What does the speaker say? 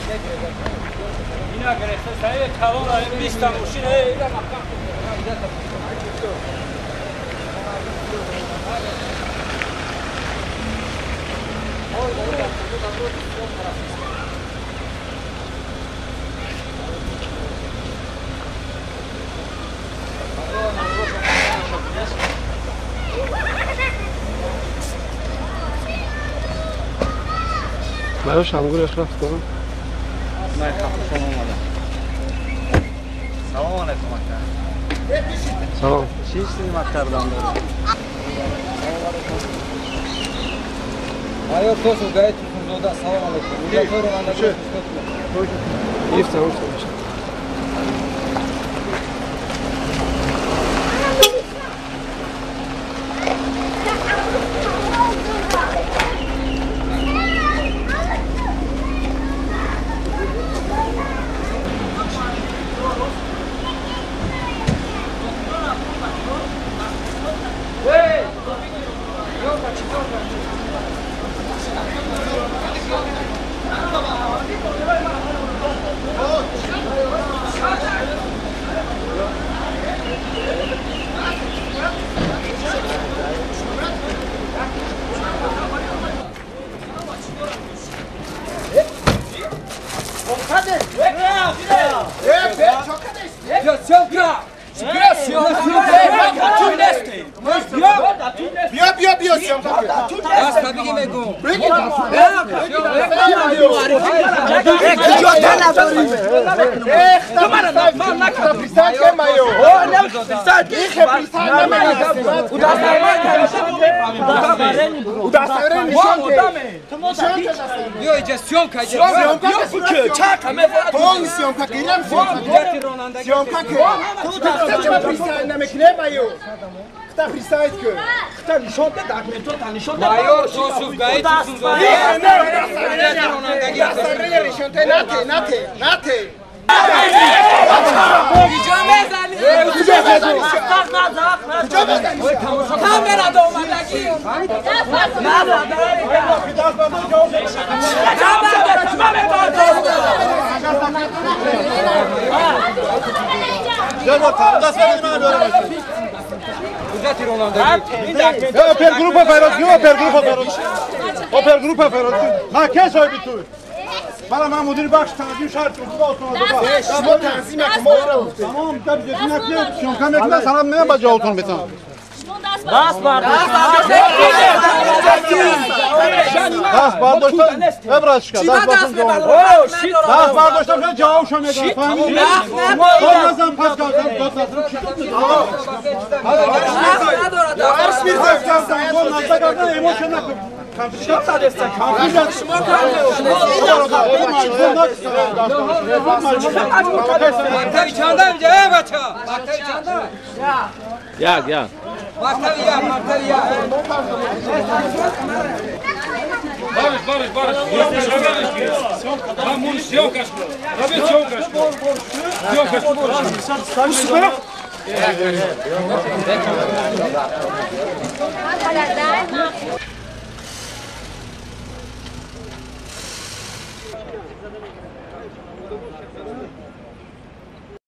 اینا گرفته سایه کلان داریم 20 تا ماشین اینا مقام براش همگور اخلاف کنم من خفه شما اومدم سلام علیکم اکبر سلام چی خدمت کردم دارم آیا تو سوگای تو زودا سلام علیکم اینجا تو رو من داشت گیفت هم شد بیا سیامکا راست بگی بگو Tá precisa que tá nishon da documento tá nishon da Maio so sugai tu sugai nate Pergrupa Ferozi. Ma che soibi tu? Bana man mudiri baş tanzim şart bu olsun orada. شما تنظیم کن Tamam tabii dediğin şonkan etme sana ne bacağı olsun bir tane. Das var. Das bardoştan Ebraşka. Das basın cevap. Das bardoştan sen cevap şöyle fahmi. Olmazsan pas kalsın basasın. Arş bir defterden gol nasıl kaldı emosyonel. Kampışta destek. Kampışta şuma Maktabi çanda mı ya bacha? Maktabi çanda. Ya. Maktabi ya. Barış. Vamos, Sionkaş. Tabii Sionkaş. Sionkaş.